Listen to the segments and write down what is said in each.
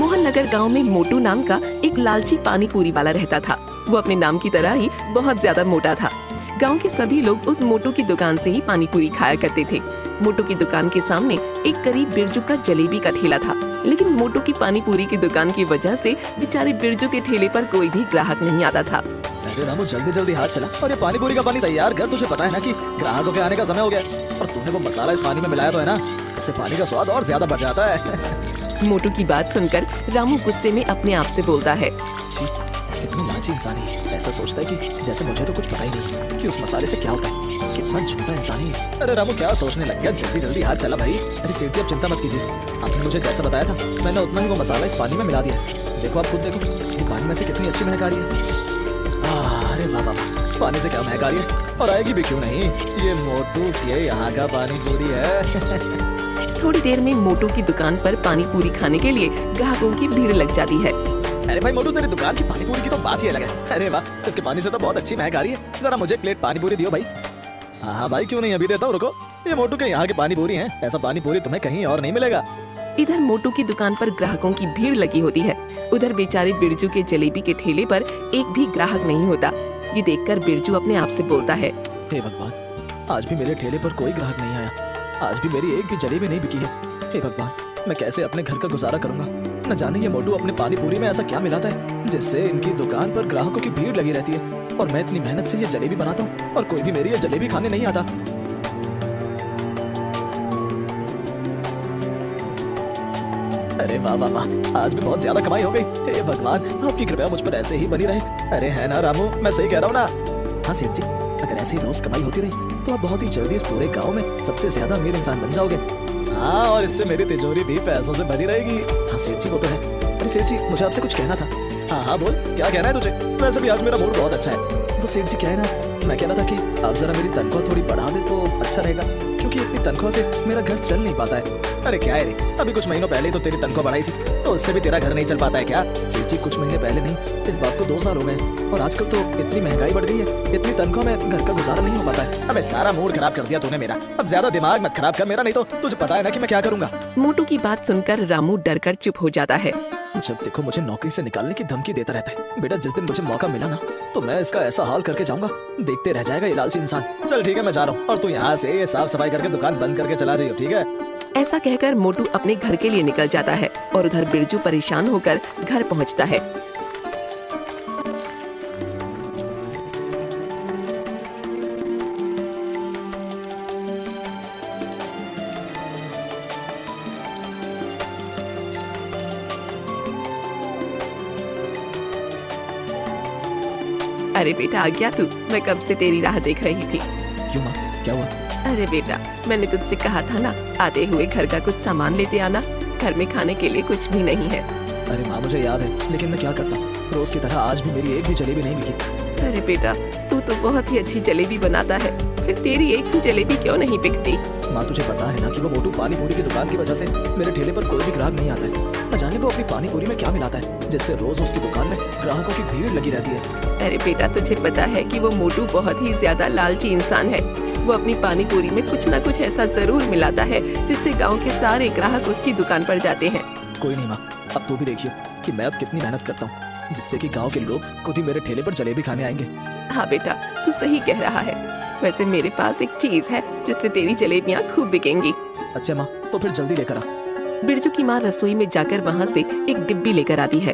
मोहन नगर गाँव में मोटू नाम का एक लालची पानी पूरी वाला रहता था। वो अपने नाम की तरह ही बहुत ज्यादा मोटा था। गांव के सभी लोग उस मोटू की दुकान से ही पानी पूरी खाया करते थे। मोटू की दुकान के सामने एक गरीब बिरजू का जलेबी का ठेला था, लेकिन मोटू की पानी पूरी की दुकान की वजह से बेचारे बिरजू के ठेले पर कोई भी ग्राहक नहीं आता था। अरे रामू, जल्दी जल्दी हाथ चला और ये पानी पूरी का पानी तैयार कर। तुझे पता है ना कि ग्राहकों के आने का समय हो गया और तूने वो मसाला इस पानी में मिलाया तो है ना, इससे पानी का स्वाद और ज्यादा बढ़ जाता है। मोटू की बात सुनकर रामू गुस्से में अपने आप से बोलता है, छी, कितनी लालची इंसान है। ऐसा सोचता है कि जैसे मुझे तो कुछ पता ही नहीं कि उस मसाले से क्या होता है। कितना झूठा इंसान है। अरे रामू, क्या सोचने लग गया? जल्दी जल्दी हाथ चला भाई। अरे सेठ जी, अब चिंता मत कीजिए, आपने मुझे जैसा बताया था मैंने उतना ही वो मसाला इस पानी में मिला दिया। देखो आप खुद देखो, ये पानी में से कितनी अच्छी महक आ रही है। अरे वाह वाह, पानी से क्या महक आ रही है, और आएगी भी क्यों नहीं। ये मोटू के यहाँ का पानी पूरी है। थोड़ी देर में मोटू की दुकान पर पानी पूरी खाने के लिए ग्राहकों की भीड़ लग जाती है। अरे भाई मोटू, तेरी दुकान की पानी पूरी की तो बात ही अलग है। अरे वाह, इसके पानी से तो बहुत अच्छी महक आ रही है। जरा मुझे एक प्लेट पानी पूरी दियो भाई। हाँ भाई, क्यों नहीं, अभी देता हूँ, रुको। ये मोटू के यहाँ की पानी पूरी है, ऐसा पानी पूरी तुम्हें कहीं और नहीं मिलेगा। इधर मोटू की दुकान पर ग्राहकों की भीड़ लगी होती है, उधर बेचारे बिरजू के जलेबी के ठेले पर एक भी ग्राहक नहीं होता। ये देखकर बिरजू अपने आप से बोलता है, हे भगवान, आज भी मेरे ठेले पर कोई ग्राहक नहीं आया। आज भी मेरी एक भी जलेबी नहीं बिकी है। हे भगवान, मैं कैसे अपने घर का गुजारा करूंगा। न जाने ये मोटू अपने पानी पूरी में ऐसा क्या मिलाता है जिससे इनकी दुकान पर ग्राहकों की भीड़ लगी रहती है, और मैं इतनी मेहनत से ये जलेबी बनाता हूँ और कोई भी मेरी ये जलेबी खाने नहीं आता। अरे वाह वाह वाह, आज भी बहुत ज्यादा कमाई हो गई। हे भगवान, आपकी कृपया मुझ पर ऐसे ही बनी रहे। अरे है ना रामू, मैं सही कह रहा हूँ ना। हाँ सेठ जी, अगर ऐसे ही रोज कमाई होती रही तो आप बहुत ही जल्दी इस पूरे गांव में सबसे ज्यादा अमीर इंसान बन जाओगे। हाँ, और इससे मेरी तिजोरी भी पैसों से भरी रहेगी। हाँ सेठ जी, वो तो है। अरे सेठ जी, मुझे आपसे कुछ कहना था। हाँ हाँ बोल, क्या कहना है तुझे? वैसे भी आज मेरा मूड बहुत अच्छा है। तो सेठ जी क्या है ना, मैं कह रहा था कि आप जरा मेरी तनख्वाह थोड़ी बढ़ा दे तो अच्छा रहेगा, क्योंकि इतनी तनख्वाह से मेरा घर चल नहीं पाता है। अरे क्या है रे, अभी कुछ महीनों पहले ही तो तेरी तनख्वाह बढ़ाई थी, तो उससे भी तेरा घर नहीं चल पाता है क्या? सेठ जी, कुछ महीने पहले नहीं, इस बात को 2 साल हो गए, और आजकल तो इतनी महंगाई बढ़ गई है, इतनी तनख्वाह में घर का गुजारा नहीं हो पाता है। अबे सारा मूड खराब कर दिया तूने मेरा। अब ज्यादा दिमाग मत खराब कर मेरा, नहीं तो तुझे पता है ना कि मैं क्या करूंगा। मोटू की बात सुनकर रामू डरकर चुप हो जाता है। जब देखो मुझे नौकरी से निकालने की धमकी देता रहता है। बेटा, जिस दिन मुझे मौका मिला ना तो मैं इसका ऐसा हाल करके जाऊंगा, देखते रह जाएगा ये लालची इंसान। चल ठीक है, मैं जा रहा हूँ, और तू यहाँ से ये साफ सफाई करके दुकान बंद करके चला जाइए, ठीक है? ऐसा कहकर मोटू अपने घर के लिए निकल जाता है, और उधर बिरजू परेशान होकर घर पहुँचता है। अरे बेटा, आ गया तू? मैं कब से तेरी राह देख रही थी। क्यों माँ, क्या हुआ? अरे बेटा, मैंने तुझसे कहा था ना, आते हुए घर का कुछ सामान लेते आना। घर में खाने के लिए कुछ भी नहीं है। अरे माँ, मुझे याद है, लेकिन मैं क्या करता, रोज की तरह आज भी मेरी एक भी जलेबी नहीं बिकी। अरे बेटा, तू तो बहुत ही अच्छी जलेबी बनाता है, फिर तेरी एक भी जलेबी क्यों नहीं बिकती? माँ, तुझे पता है ना कि वो मोटू पानी पूरी की दुकान की वजह से मेरे ठेले पर कोई भी ग्राहक नहीं आता है। न जाने वो अपनी पानी पूरी में क्या मिलाता है जिससे रोज उसकी दुकान में ग्राहकों की भीड़ लगी रहती है। अरे बेटा, तुझे पता है कि वो मोटू बहुत ही ज्यादा लालची इंसान है। वो अपनी पानी पूरी में कुछ न कुछ ऐसा जरूर मिलाता है जिससे गांव के सारे ग्राहक उसकी दुकान पर जाते हैं। कोई नहीं माँ, अब तू भी देखियो कि मैं अब कितनी मेहनत करता हूँ, जिससे कि गांव के लोग खुद ही मेरे ठेले पर जलेबी खाने आएंगे। हाँ बेटा, तू सही कह रहा है। वैसे मेरे पास एक चीज है जिससे तेरी जलेबियाँ खूब बिकेंगी। अच्छा माँ, तो फिर जल्दी लेकर आ। बिरजू की माँ रसोई में जाकर वहाँ से एक डिब्बी लेकर आती है।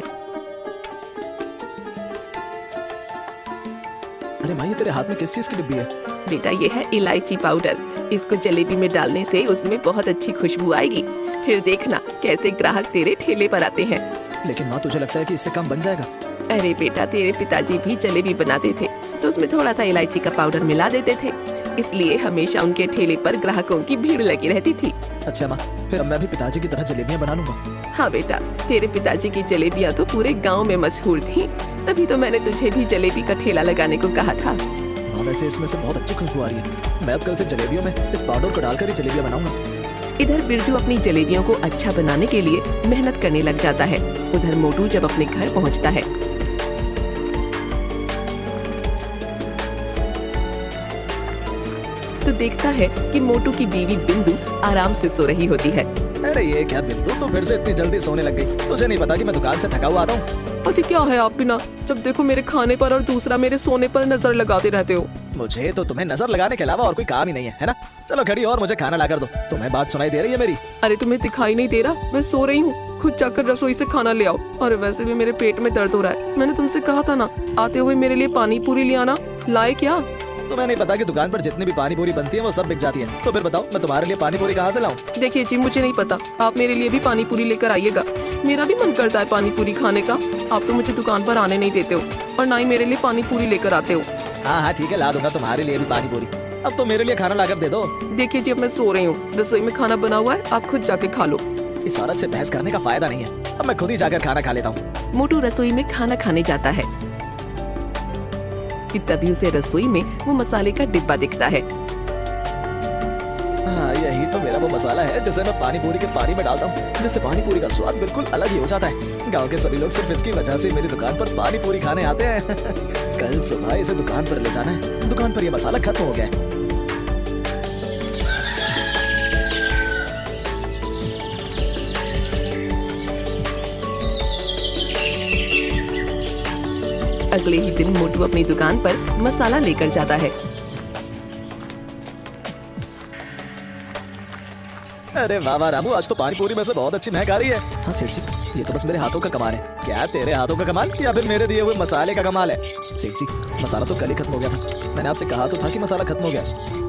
अरे माँ, ये तेरे हाथ में किस चीज की डिब्बी है? बेटा, ये है इलायची पाउडर। इसको जलेबी में डालने से उसमें बहुत अच्छी खुशबू आएगी। फिर देखना कैसे ग्राहक तेरे ठेले पर आते हैं। लेकिन माँ, तुझे लगता है कि इससे काम बन जाएगा? अरे बेटा, तेरे पिताजी भी जलेबी बनाते थे तो उसमें थोड़ा सा इलायची का पाउडर मिला देते थे, इसलिए हमेशा उनके ठेले पर ग्राहकों की भीड़ लगी रहती थी। अच्छा माँ, फिर अब मैं भी पिताजी की तरह जलेबियाँ बना लूंगा। हाँ बेटा, तेरे पिताजी की जलेबियाँ तो पूरे गांव में मशहूर थी, तभी तो मैंने तुझे भी जलेबी का ठेला लगाने को कहा था। हाँ, वैसे इसमें से बहुत अच्छी खुशबू आ रही है। मैं अब कल से जलेबियों में इस पाउडर को डालकर ही जलेबियाँ बनाऊंगा। इधर बिरजू अपनी जलेबियों को अच्छा बनाने के लिए मेहनत करने लग जाता है। उधर मोटू जब अपने घर पहुँचता है तो देखता है कि मोटू की बीवी बिंदु आराम से सो रही होती है। अरे ये क्या बिंदु, तू फिर से इतनी जल्दी सोने लग गई? तुझे नहीं पता कि मैं दुकान से थका हुआ आता हूँ? अजी क्या है आप बिना जब देखो मेरे खाने पर और दूसरा मेरे सोने पर नजर लगाते रहते हो। मुझे तो तुम्हें नजर लगाने के अलावा और कोई काम ही नहीं है ना? चलो खड़ी और मुझे खाना ला कर दो। तुम्हें बात सुनाई दे रही है मेरी? अरे तुम्हें दिखाई नहीं दे रहा? मैं सो रही हूँ, खुद जाकर रसोई से खाना ले आओ। और वैसे भी मेरे पेट में दर्द हो रहा है। मैंने तुमसे कहा था ना आते हुए मेरे लिए पानी पूरी ले आना, लाए क्या? तुम्हें नहीं पता कि दुकान पर जितनी भी पानी पूरी बनती है वो सब बिक जाती है। तो फिर बताओ मैं तुम्हारे लिए पानी पूरी कहाँ से लाऊं? देखिए जी मुझे नहीं पता, आप मेरे लिए भी पानी पूरी लेकर आइएगा। मेरा भी मन करता है पानी पूरी खाने का। आप तो मुझे दुकान पर आने नहीं देते हो और ना ही मेरे लिए पानी पूरी लेकर आते हो। हाँ हाँ ठीक है, ला दूंगा तुम्हारे लिए भी पानी पूरी। अब तो मेरे लिए खाना लाकर दे दो। देखिए जी अब मैं सो रही हूँ, रसोई में खाना बना हुआ है, आप खुद जाके खा लो। इस औरत से बहस करने का फायदा नहीं है, अब मैं खुद ही जाकर खाना खा लेता हूँ। मोटू रसोई में खाना खाने जाता है कि तभी उसे रसोई में वो मसाले का डिब्बा दिखता है। हाँ यही तो मेरा वो मसाला है जिसे मैं पानी पूरी के पानी में डालता हूँ, जिससे पानी पूरी का स्वाद बिल्कुल अलग ही हो जाता है। गांव के सभी लोग सिर्फ इसकी वजह से मेरी दुकान पर पानी पूरी खाने आते हैं। कल सुबह इसे दुकान पर ले जाना है, दुकान पर ये मसाला खत्म हो गया है। अगले ही दिन मोटू अपनी दुकान पर मसाला लेकर जाता है। अरे वाह वाह रामू, आज तो पानी पूरी में से बहुत अच्छी महक आ रही है। हाँ सेठ जी, ये तो बस मेरे हाथों का कमाल है। क्या तेरे हाथों का कमाल या फिर मेरे दिए हुए मसाले का कमाल है? सेठ जी मसाला तो कल ही खत्म हो गया था, मैंने आपसे कहा तो था कि मसाला खत्म हो गया।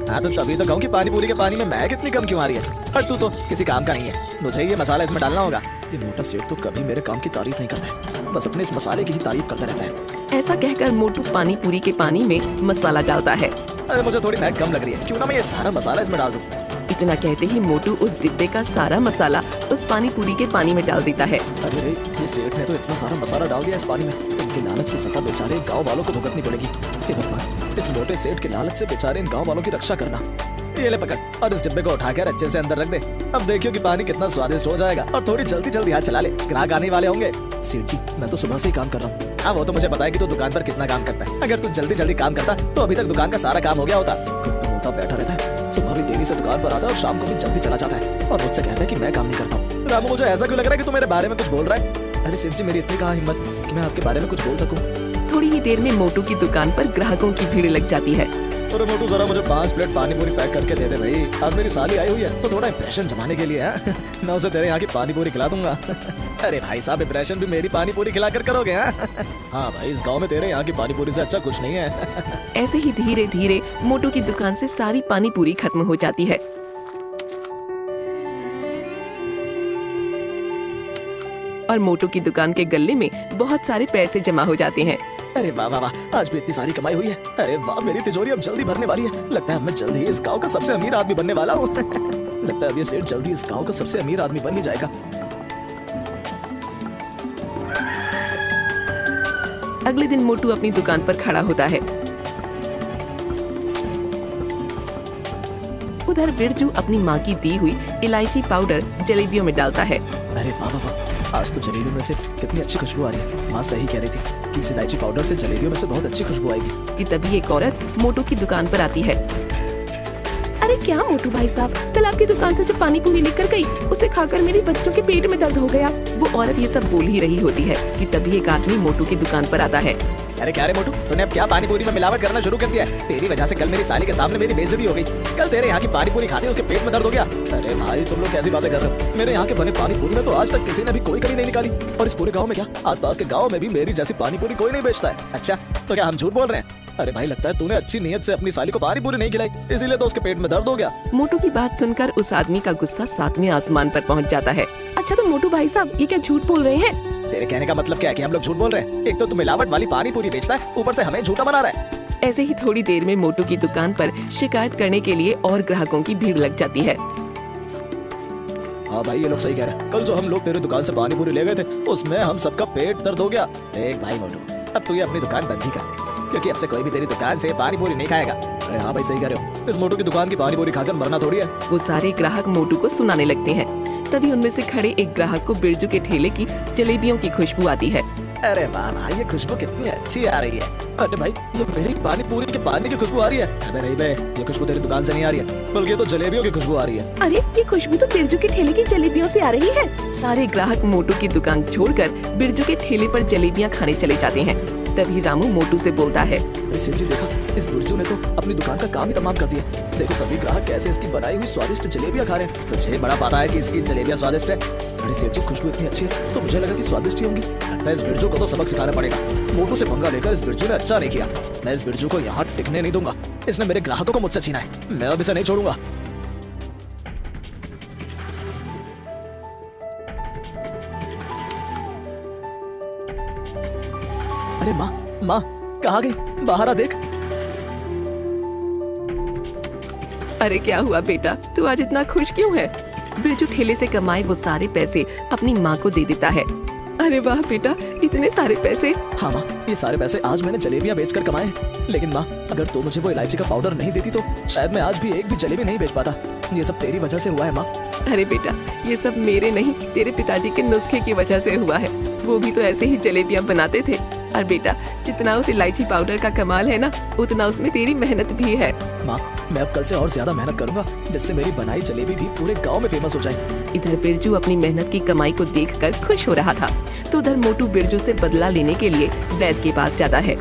हाँ तो तभी तो कहूँ कि पानी पूरी के पानी में महक इतनी कम क्यों आ रही है? और तू तो किसी काम का नहीं है, मुझे ये मसाला इसमें डालना होगा। ये मोटा सेठ तो कभी मेरे काम की तारीफ नहीं करता है, बस अपने इस मसाले की ही तारीफ करता रहता है। ऐसा कहकर मोटू पानी पूरी के पानी में मसाला डालता है। अरे मुझे थोड़ी महक कम लग रही है, क्यों ना मैं ये सारा मसाला इसमें डाल दूं? इतना कहते ही मोटू उस डिब्बे का सारा मसाला उस पानी पूरी के पानी में डाल देता है। अरे रे, ये सेठ ने तो इतना सारा मसाला डाल दिया इस पानी में, इनके लालच की सजा बेचारे गांव वालों को भुगतनी पड़ेगी। हे भगवान, इस मोटे सेठ के लालच से बेचारे इन गांव वालों की रक्षा करना। ये ले पकड़ और इस डिब्बे को उठाकर अच्छे से अंदर रख दे। अब देखियो कि पानी कितना स्वादिष्ट हो जाएगा। और थोड़ी जल्दी जल्दी हाथ चला ले, ग्राहक आने वाले होंगे। सेठ जी मैं तो सुबह से ही काम कर रहा हूँ। हाँ वो तो मुझे पता है कि तू दुकान पर कितना काम करता है। अगर तू जल्दी जल्दी काम करता तो अभी तक दुकान का सारा काम हो गया होता। खुद तो मोटा बैठा रहता है, सुबह भी देरी से दुकान पर आता है और शाम को भी जल्दी चला जाता है और मुझसे कहता है कि मैं काम नहीं करता हूँ। रामू मुझे ऐसा क्यों लग रहा है कि तू मेरे बारे में कुछ बोल रहा है? अरे सेठ जी मेरी इतनी कहाँ हिम्मत कि मैं आपके बारे में कुछ बोल सकूँ। थोड़ी ही देर में मोटू की दुकान पर ग्राहकों की भीड़ लग जाती है। अरे मोटू जरा मुझे 5 प्लेट पानी पूरी पैक करके दे दे भाई, आज मेरी साली आई हुई है तो थोड़ा इंप्रेशन जमाने के लिए है। मैं उसे तेरे यहाँ की पानी पूरी खिला दूंगा। अरे भाई साहब इंप्रेशन भी मेरी पानी पूरी खिला कर करोगे? हाँ भाई इस गांव में तेरे यहाँ की पानी पूरी से अच्छा कुछ नहीं है। ऐसे ही धीरे धीरे मोटू की दुकान से सारी पानी पूरी खत्म हो जाती है। और मोटू की दुकान के गल्ले में बहुत सारे पैसे जमा हो जाते हैं। अरे वाह वाह वाह, आज भी इतनी सारी कमाई हुई है। अरे वाह मेरी तिजोरी अब जल्दी भरने वाली है। लगता है मैं जल्दी ही इस गांव का सबसे अमीर आदमी बनने वाला हूँ। लगता है अब ये सेठ जल्दी इस गांव का सबसे अमीर आदमी बन ही जाएगा। अगले दिन मोटू अपनी दुकान पर खड़ा होता है। उधर बिरजू अपनी माँ की दी हुई इलायची पाउडर जलेबियों में डालता है। अरे वाह वाह वाह, आज तो जलेबियों में से कितनी अच्छी खुशबू आ रही है। माँ सही कह रही थी कि इस इलायची पाउडर से जलेबियों में से बहुत अच्छी खुशबू आएगी। कि तभी एक औरत मोटू की दुकान पर आती है। अरे क्या मोटू भाई साहब, कल आपकी दुकान से जो पानी पूरी लेकर गई उसे खाकर मेरे बच्चों के पेट में दर्द हो गया। वो औरत ये सब बोल ही रही होती है कि तभी एक आदमी मोटू की दुकान पर आता है। अरे क्या रे मोटू, तूने अब क्या पानी पूरी में मिलावट करना शुरू कर दिया है? तेरी वजह से कल मेरी साली के सामने मेरी बेइज्जती हो गई। कल तेरे यहाँ की पानी पूरी खाते उसके पेट में दर्द हो गया। अरे भाई तुम लोग कैसी बातें कर रहे हो? मेरे यहाँ के बने पानी पूरी में तो आज तक किसी ने भी कोई कमी नहीं निकाली। और इस पूरे गाँव में क्या आसपास के गाँव में भी मेरी जैसी पानी पूरी कोई नहीं बेचता है। अच्छा तो क्या हम झूठ बोल रहे हैं? अरे भाई लगता है तूने अच्छी नीयत से अपनी साली को पानी पूरी नहीं खिलाई, इसीलिए तो उसके पेट में दर्द हो गया। मोटू की बात सुनकर उस आदमी का गुस्सा 7वें आसमान पर पहुंच जाता है। अच्छा तो मोटू भाई साहब ये क्या झूठ बोल रहे हैं? तेरे कहने का मतलब क्या है कि हम लोग झूठ बोल रहे हैं? एक तो तू मिलावट वाली पानी पूरी बेचता है, ऊपर से हमें झूठा बना रहा है। ऐसे ही थोड़ी देर में मोटू की दुकान पर शिकायत करने के लिए और ग्राहकों की भीड़ लग जाती है। हाँ भाई ये लोग सही कह रहे हैं, कल जो हम लोग तेरी दुकान से पानी पूरी ले गए थे उसमें हम सबका पेट दर्द हो गया। देख भाई मोटू, अब तू ये अपनी दुकान बंद ही कर दे, क्योंकि अब से कोई भी तेरी दुकान से पानी पूरी नहीं खाएगा। अरे हाँ भाई सही कह रहे हो, इस मोटू की दुकान की पानी पूरी खाकर मरना थोड़ी है। वो सारे ग्राहक मोटू को सुनाने लगते हैं। तभी उनमें से खड़े एक ग्राहक को बिरजू के ठेले की जलेबियों की खुशबू आती है। अरे वाह भाई, ये खुशबू कितनी अच्छी आ रही है। अरे भाई, ये मेरी पानी पूरी के पानी की खुशबू आ रही है। अबे नहीं बे, ये खुशबू तेरी दुकान से नहीं आ रही है, बल्कि ये तो जलेबियों की खुशबू आ रही है। अरे ये खुशबू तो बिरजू के ठेले की जलेबियों से आ रही है। सारे ग्राहक मोटू की दुकान छोड़कर बिरजू के ठेले पर जलेबियां खाने चले जाते हैं। तभी रामू मोटू से बोलता है, अरे सेठ जी देखा, इस बिरजू ने तो अपनी दुकान का काम ही तमाम कर दिया। देखो सभी ग्राहक कैसे इसकी बनाई हुई स्वादिष्ट जलेबियां खा रहे हैं। तुझे बड़ा पता है कि इसकी जलेबियां स्वादिष्ट है। अरे सेठ जी, खुशबू इतनी अच्छी है तो मुझे लगा कि स्वादिष्ट ही होंगी। लगता है इस बिरजू को तो सबक सिखाना पड़ेगा। मोटू से पंगा लेकर इस बिरजू ने अच्छा नहीं किया। मैं इस बिरजू को यहाँ टिकने नहीं दूंगा। इसने मेरे ग्राहकों को मुझसे छीना है, मैं अब इसे नहीं छोड़ूंगा। अरे माँ, माँ कहाँ गई? बाहर आ देख। अरे क्या हुआ बेटा, तू आज इतना खुश क्यों है? बिरजू ठेले से कमाए वो सारे पैसे अपनी माँ को दे देता है। अरे वाह बेटा, इतने सारे पैसे। हाँ माँ, ये सारे पैसे आज मैंने जलेबियाँ बेचकर कमाए हैं। लेकिन माँ, अगर तू मुझे वो इलायची का पाउडर नहीं देती तो शायद मैं आज भी एक भी जलेबी नहीं बेच पाता। ये सब तेरी वजह से हुआ है माँ। अरे बेटा, ये सब मेरे नहीं, तेरे पिताजी के नुस्खे की वजह से हुआ है। वो भी तो ऐसे ही जलेबियां बनाते थे। और बेटा, जितना उस इलायची पाउडर का कमाल है ना, उतना उसमें तेरी मेहनत भी है। माँ, मैं अब कल से और ज्यादा मेहनत करूंगा, जिससे मेरी बनाई जलेबी भी पूरे गांव में फेमस हो जाए। इधर बिरजू अपनी मेहनत की कमाई को देखकर खुश हो रहा था, तो उधर मोटू बिरजू से बदला लेने के लिए वैद्य के पास जाता है।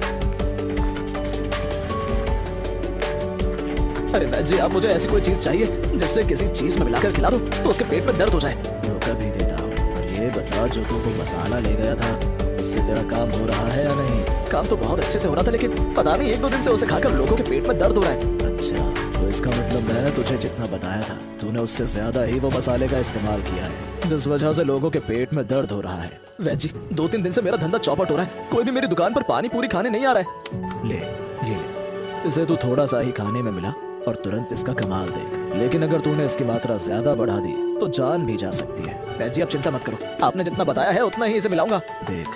अरे वैद्य जी, आप मुझे ऐसी कोई चीज चाहिए जिससे किसी चीज में मिलाकर खिला दो तो उसके पेट में दर्द हो जाए। धोखा भी देता हूँ। और ये बता, जो तू वो मसाला ले गया था, उससे तेरा काम हो रहा है या नहीं? काम तो बहुत अच्छे से हो रहा था, लेकिन पता नहीं एक दो दिन से उसे खाकर लोगों के पेट में दर्द हो रहा है। अच्छा, तो इसका मतलब मैंने तुझे जितना बताया था, तूने उससे ज्यादा ही वो मसाले का इस्तेमाल किया है, जिस वजह से लोगों के पेट में दर्द हो रहा है। वैद्य जी, 2-3 दिन से मेरा धंधा चौपट हो रहा है। कोई भी मेरी दुकान पर पानी पूरी खाने नहीं आ रहा है। ले, ये ले, इसे तू थोड़ा सा ही खाने में मिला और तुरंत इसका कमाल देख। लेकिन अगर तूने इसकी मात्रा ज्यादा बढ़ा दी तो जान भी जा सकती है। वैद्य जी, आप चिंता मत करो, आपने जितना बताया है उतना ही इसे मिलाऊंगा। देख,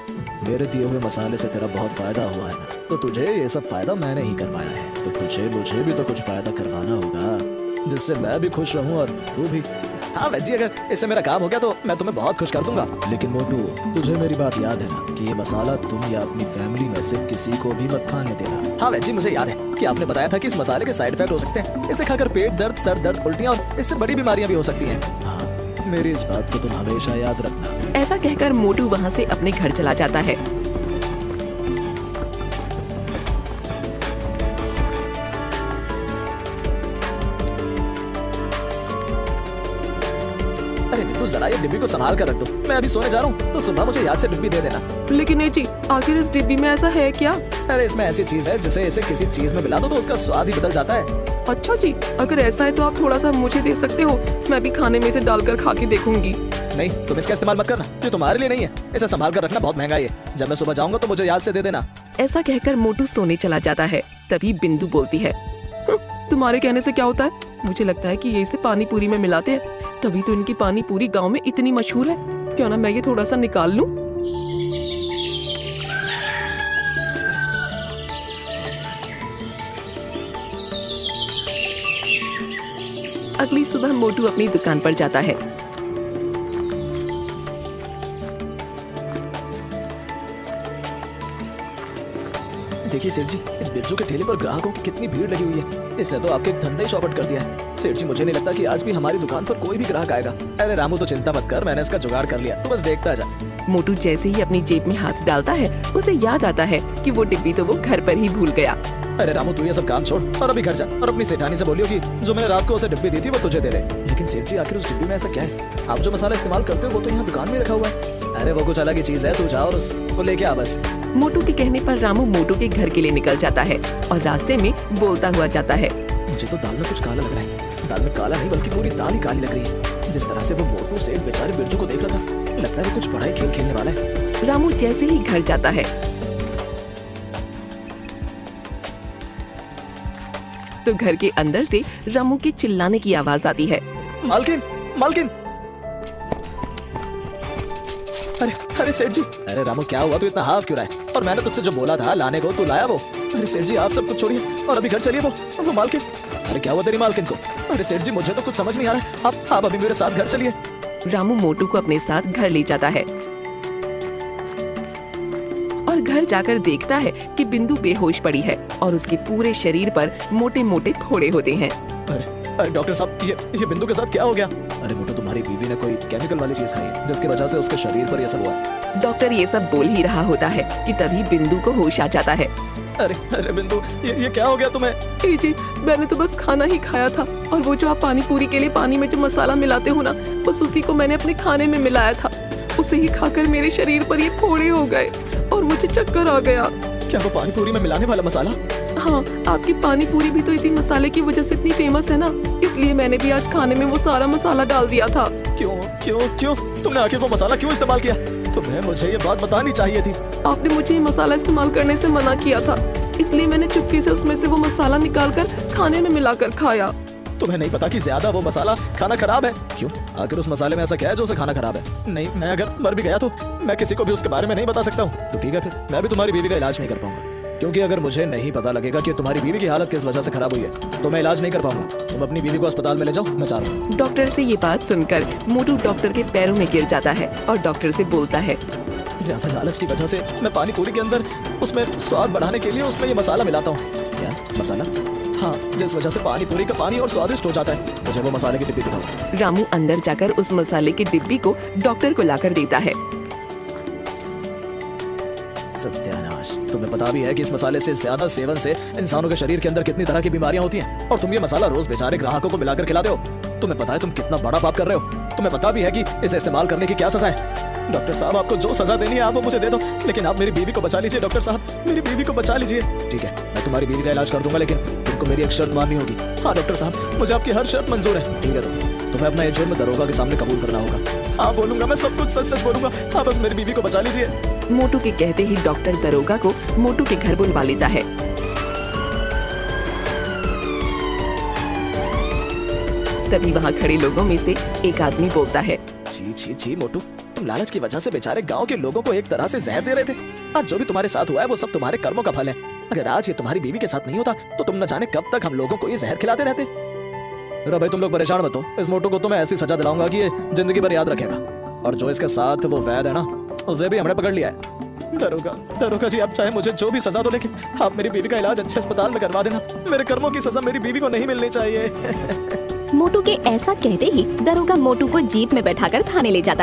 मेरे दिए हुए मसाले से तेरा बहुत फायदा हुआ है ना, तो तुझे ये सब फायदा मैंने ही करवाया है, तो तुझे मुझे भी तो कुछ फायदा करवाना होगा, जिससे मैं भी खुश रहूं और तू भी। हाँ वैद्य जी, अगर इससे मेरा काम हो गया तो मैं तुम्हें बहुत खुश कर दूंगा। लेकिन मोटू, तुझे मेरी बात याद है ना कि ये मसाला तुम या अपनी फैमिली में से किसी को भी मत खाने देना। हाँ वैद्य जी, मुझे याद है कि आपने बताया था कि इस मसाले के साइड इफेक्ट हो सकते हैं। इसे खाकर पेट दर्द, सर दर्द, उल्टियाँ और इससे बड़ी बीमारियां भी हो सकती हैं। हाँ, मेरी इस बात को तुम हमेशा याद रखना। ऐसा कहकर मोटू वहाँ से अपने घर चला जाता है। अरे बिट्टू, जरा ये डिब्बी को संभाल कर रख दो, मैं अभी सोने जा रहा हूँ, तो सुबह मुझे याद से डिब्बी दे देना। लेकिन ए जी, आखिर इस डिब्बी में ऐसा है क्या? अरे इसमें ऐसी चीज है जिसे इसे किसी चीज में मिला दो तो उसका स्वाद ही बदल जाता है। अच्छा जी, अगर ऐसा है तो आप थोड़ा सा मुझे दे सकते हो, मैं भी खाने में इसे डालकर खा के देखूंगी। नहीं, तुम इसका इस्तेमाल मत करना, ये तुम्हारे लिए नहीं है। इसे संभाल कर रखना, बहुत महंगा है। जब मैं सुबह जाऊंगा तो मुझे याद से दे देना। ऐसा कहकर मोटू सोने चला जाता है। तभी बिंदु बोलती है, तुम्हारे कहने से क्या होता है? मुझे लगता है कि ये इसे पानी पूरी में मिलाते हैं, तभी तो इनकी पानी पूरी गांव में इतनी मशहूर है। क्यों ना मैं ये थोड़ा सा निकाल लूं? अगली सुबह मोटू अपनी दुकान पर जाता है। देखिए सेठ जी, इस बिरजू के ठेले पर ग्राहकों की कितनी भीड़ लगी हुई है। इसने तो आपके धंधा ही चौपट कर दिया है। सेठ जी, मुझे नहीं लगता कि आज भी हमारी दुकान पर कोई भी ग्राहक आएगा। अरे रामू, तो चिंता मत कर, मैंने इसका जुगाड़ कर लिया, तो बस देखता जा। मोटू जैसे ही अपनी जेब में हाथ डालता है, उसे याद आता है कि वो डिब्बी तो वो घर पर ही भूल गया। अरे रामू, तू ये सब काम छोड़ और अभी घर जा और अपनी सेठानी से बोलियो कि जो मैंने रात को उसे डिब्बी दी थी वो तुझे दे दे। लेकिन सेठ जी, आखिर उस डिब्बी में ऐसा क्या है? आप जो मसाला इस्तेमाल करते हो वो तो यहाँ दुकान में रखा हुआ है। अरे वो कुछ अलग ही चीज है, तू जा और उसको लेके आ बस। मोटू के कहने पर रामू मोटू के घर के लिए निकल जाता है और रास्ते में बोलता हुआ जाता है, मुझे तो दाल में कुछ काला लग रहा है। दाल में काला नहीं बल्कि पूरी दाल ही काली लग रही है। जिस तरह से वो मोटू सेठ बेचारे बिरजू को देख रहा था, लगता है वो कुछ बड़ा ही खेल खेलने वाला है। रामू जैसे ही घर जाता है तो घर के अंदर से रामू के चिल्लाने की आवाज आती है। मालकिन, मालकिन! अरे अरे सेठ जी! अरे रामू, क्या हुआ? तू इतना हाफ क्यों रहा है? और मैंने तुझसे जो बोला था लाने को, तू लाया वो? अरे सेठ जी, आप सब कुछ छोड़िए और अभी घर चलिए। वो मालकिन! अरे क्या हुआ तेरी मालकिन को? अरे सेठ जी, मुझे तो कुछ समझ नहीं आ रहा है। आप अभी मेरे साथ घर चलिए। रामू मोटू को अपने साथ घर ले जाता है। घर जाकर देखता है कि बिंदु बेहोश पड़ी है और उसके पूरे शरीर पर मोटे मोटे फोड़े होते हैं। अरे डॉक्टर साहब, ये बिंदु के साथ क्या हो गया? अरे मोटू, तुम्हारी बीवी ने कोई केमिकल वाली चीज खाई है जिसकी वजह से उसके शरीर पर ये सब हुआ है। डॉक्टर ये सब बोल ही रहा होता है कि तभी बिंदु को होश आ जाता है। अरे बिंदु, ये क्या हो गया तुम्हें? जी, मैंने तो बस खाना ही खाया था और वो जो आप पानी पूरी के लिए पानी में जो मसाला मिलाते हो ना, बस उसी को मैंने अपने खाने में मिलाया था। उसे ही खाकर मेरे शरीर पर ये फोड़े हो गए और मुझे चक्कर आ गया। क्या वो पानी पूरी में मिलाने वाला मसाला? हाँ, आपकी पानी पूरी भी तो इसी मसाले की वजह से इतनी फेमस है ना, इसलिए मैंने भी आज खाने में वो सारा मसाला डाल दिया था। क्यों तुमने आखिर वो मसाला क्यों इस्तेमाल किया? तुम्हें मुझे ये बात बतानी चाहिए थी। आपने मुझे ये मसाला इस्तेमाल करने से मना किया था, इसलिए मैंने चुपके से उसमें से वो मसाला निकालकर खाने में मिलाकर खाया। तुम्हें नहीं पता कि ज्यादा वो मसाला खाना खराब है? क्यों? आखिर उस मसाले में ऐसा क्या है जो उसे खाना खराब है? नहीं, मैं अगर मर भी गया तो मैं किसी को भी उसके बारे में नहीं बता सकता हूँ। तो ठीक है, फिर मैं भी तुम्हारी बीवी का इलाज नहीं कर पाऊंगा, क्योंकि अगर मुझे नहीं पता लगेगा कि तुम्हारी बीवी की हालत किस वजह से खराब हुई है तो मैं इलाज नहीं कर पाऊंगा। तुम अपनी बीवी को अस्पताल में ले जाओ, मैं जा रहा हूँ। डॉक्टर से ये बात सुनकर मोटू डॉक्टर के पैरों में गिर जाता है और डॉक्टर से बोलता है, ज्यादा लालच की वजह से मैं पानी पूरी के अंदर उसमें स्वाद बढ़ाने के लिए उसमें ये मसाला मिलाता हूँ। क्या मसाला? हाँ, जिस वजह से पानी पूरी का पानी और स्वादिष्ट हो जाता है। मुझे वो मसाले की डिब्बी दिखाओ। रामू अंदर जाकर उस मसाले की डिब्बी को डॉक्टर को लाकर देता है। सत्यानाश, तुम्हें पता भी है कि इस मसाले से ज्यादा सेवन से इंसानों के शरीर के अंदर कितनी तरह की बीमारियां होती हैं, और तुम ये मसाला रोज बेचारे ग्राहकों को मिलाकर खिलाते हो। तुम्हें पता है तुम कितना बड़ा पाप कर रहे हो? तुम्हें पता भी है कि इसे इस्तेमाल करने की क्या सजा है? डॉक्टर साहब, आपको जो सजा देनी है आप वो मुझे दे दो, लेकिन आप मेरी बीवी को बचा लीजिए। डॉक्टर साहब, मेरी बीवी को बचा लीजिए। ठीक है, मैं तुम्हारी बीवी का इलाज कर दूंगा, लेकिन तुमको मेरी एक शर्त माननी होगी। हाँ डॉक्टर साहब, मुझे आपकी हर शर्त मंजूर है। ठीक है, तुम्हें अपना ये जुर्म दरोगा के सामने कबूल करना होगा। हाँ बोलूंगा, मैं सब कुछ सच सच बोलूंगा। हाँ, बस मेरी बीवी को बचा लीजिए। मोटू के कहते ही डॉक्टर दरोगा को मोटू के घर बुलवा लेता है। तभी वहाँ खड़े लोगों में से एक आदमी बोलता है, छी मोटू, तुम लालच की वजह से बेचारे गांव के लोगों को एक तरह से जहर दे रहे थे। आज जो भी तुम्हारे साथ हुआ है वो सब तुम्हारे कर्मों का फल है। अगर आज ये तुम्हारी बीवी के साथ नहीं होता तो तुम न जाने कब तक हम लोगों को ये जहर खिलाते रहते। अरे भाई, तुम लोग परेशान मत हो। इस मोटू को तो मैं ऐसी सजा दिलाऊंगा कि ये जिंदगी भर याद रखेगा। और जो इसके साथ वो वैद है ना, उसे भी हमने पकड़ लिया है। दरोगा जी, आप चाहे मुझे जो भी सजा दो, लेकिन आप मेरी बीवी का इलाज अच्छे अस्पताल में करवा देना। मेरे कर्मों की सजा मेरी बीवी को नहीं मिलनी चाहिए। मोटू के ऐसा कहते ही दरोगा मोटू को जीप में बैठाकर थाने ले जाता है।